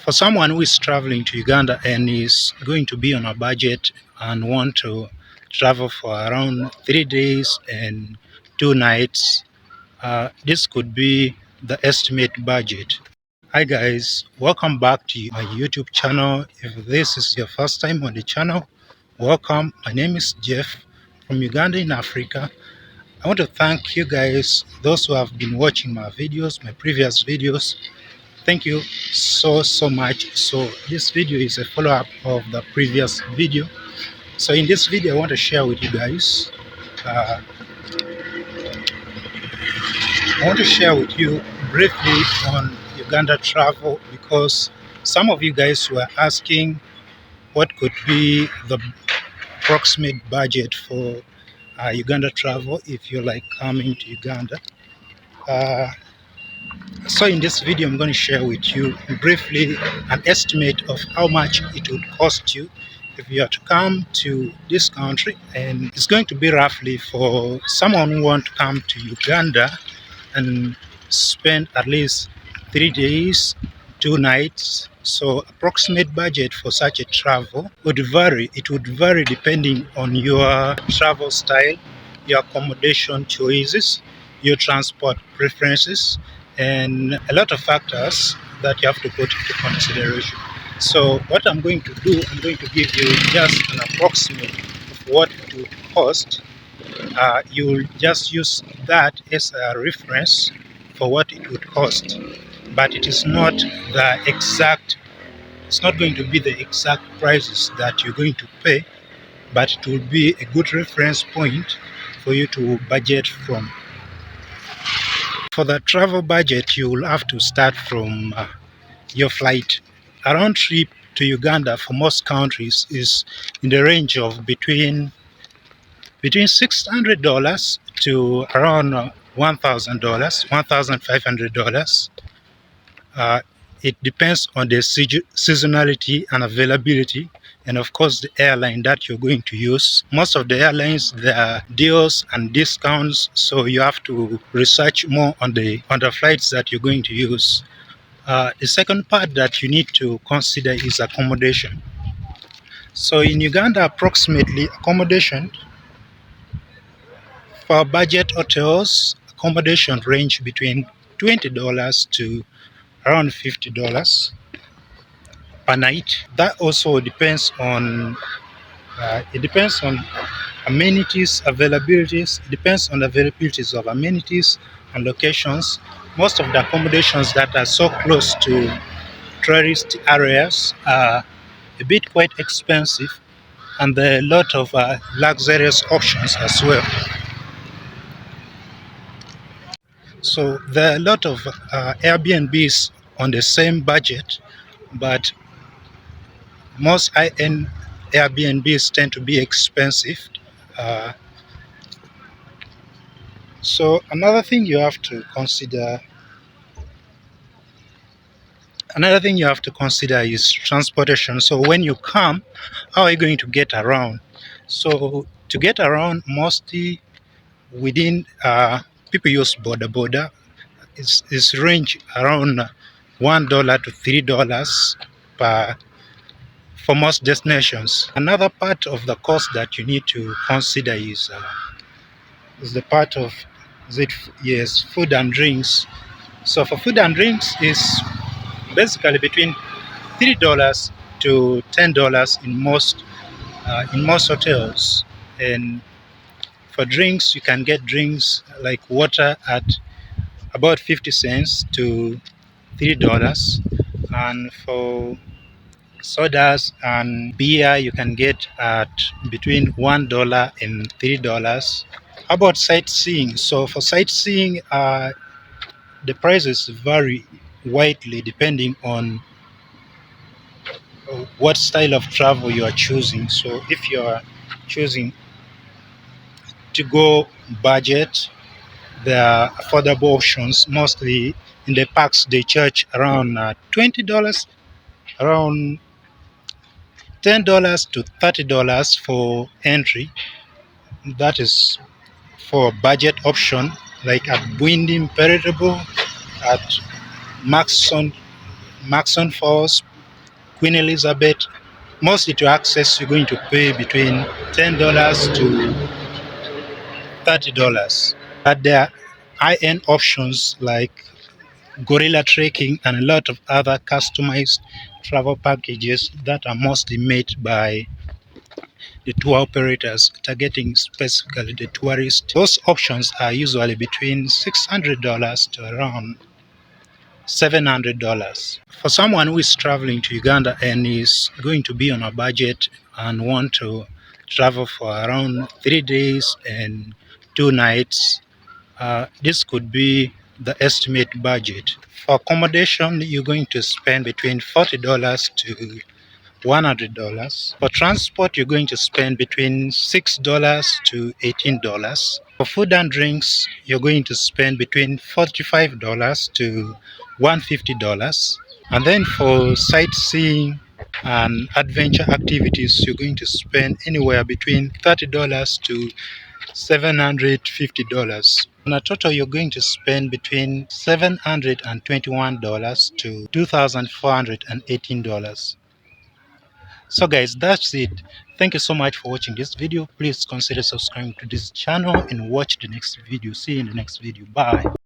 For someone who is traveling to Uganda and is going to be on a budget and want to travel for around 3 days and 2 nights, this could be the estimate budget. Hi guys, welcome back to my YouTube channel. If this is your first time on the channel, welcome. My name is Jeff from Uganda in Africa. I want to thank you guys, those who have been watching my videos, my previous videos. Thank you so much. So this video is a follow-up of the previous video. So in this video I want to share with you guys, I want to share with you briefly on Uganda travel, because some of you guys were asking what could be the approximate budget for Uganda travel if you're like coming to Uganda. So in this video I'm going to share with you briefly an estimate of how much it would cost you if you are to come to this country, and it's going to be roughly for someone who want to come to Uganda and spend at least 3 days, 2 nights. So approximate budget for such a travel would vary. It would vary depending on your travel style, your accommodation choices, your transport preferences, and a lot of factors that you have to put into consideration. So what I'm going to do, I'm going to give you just an approximate of what it would cost. You'll just use that as a reference for what it would cost, but it is not the exact, it's not going to be the exact prices that you're going to pay, but it will be a good reference point for you to budget from. For the travel budget, you will have to start from your flight. A round trip to Uganda for most countries is in the range of between $600 to around $1,000, $1,500. It depends on the seasonality and availability, and of course the airline that you're going to use. Most of the airlines, there are deals and discounts, so you have to research more on the flights that you're going to use. The second part that you need to consider is accommodation. So in Uganda, approximately accommodation for budget hotels, accommodation range between $20 to around $50 per night. That also depends on amenities availabilities. It depends on the availabilities of amenities and locations. Most of the accommodations that are so close to tourist areas are a bit quite expensive, and there are a lot of luxurious options as well. So there are a lot of Airbnbs on the same budget, but most high-end Airbnbs tend to be expensive. So another thing you have to consider is transportation. So when you come, how are you going to get around? So to get around, mostly within people use border. It's range around $1 to $3 per for most destinations. Another part of the cost that you need to consider is the part of food and drinks. So for food and drinks is basically between $3 to $10 in most hotels, and for drinks you can get drinks like water at about 50 cents to $3, and for sodas and beer you can get at between $1 and $3. How about sightseeing? So for sightseeing, the prices vary widely depending on what style of travel you are choosing. So if you are choosing to go budget, there are affordable options. Mostly in the parks they charge around $20, around $10 to $30 for entry. That is for budget option, like at Bwindi Imperishable, at Maxon Falls, Queen Elizabeth. Mostly to access, you're going to pay between $10 to $30. But there are high-end options like gorilla trekking and a lot of other customized travel packages that are mostly made by the tour operators targeting specifically the tourists. Those options are usually between $600 to around $700. For someone who is traveling to Uganda and is going to be on a budget and want to travel for around 3 days and 2 nights, this could be the estimate budget. For accommodation, you're going to spend between $40 to $100. For transport, you're going to spend between $6 to $18. For food and drinks, you're going to spend between $45 to $150. And then for sightseeing and adventure activities, you're going to spend anywhere between $30 to $750. On a total, you're going to spend between $721 to $2,418. So guys, that's it. Thank you so much for watching this video. Please consider subscribing to this channel and watch the next video. See you in the next video. Bye.